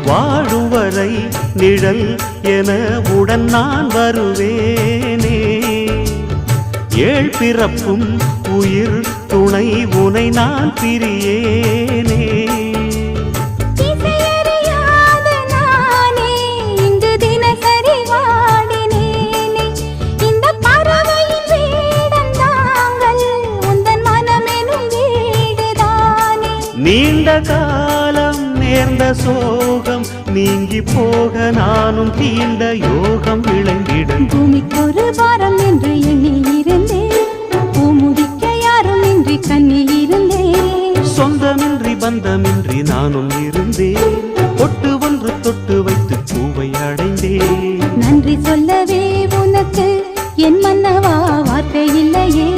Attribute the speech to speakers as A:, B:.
A: வாழும் வரை நிழல் என உடன் நான் வருவேனே. ஏழ் பிறப்பும் உயிர் துணை உனை நான் பிரியேனே. நீண்ட காலம் நேர்ந்த சோகம் நீங்கி போக நானும் தீண்ட யோகம் விளங்கிடும்.
B: பூமிக்கு ஒரு வாரம் என்று எண்ணி இருந்தேன், பூமுடிக்க யாரும் இன்றி கண்ணி இருந்தேன்.
A: சொந்தமின்றி பந்தமின்றி நானும் இருந்தேன், பொட்டு ஒன்று தொட்டு வைத்து பூவை அடைந்தேன்.
B: நன்றி சொல்லவே உனக்கு என் மன்னவா வார்த்தை இல்லையே.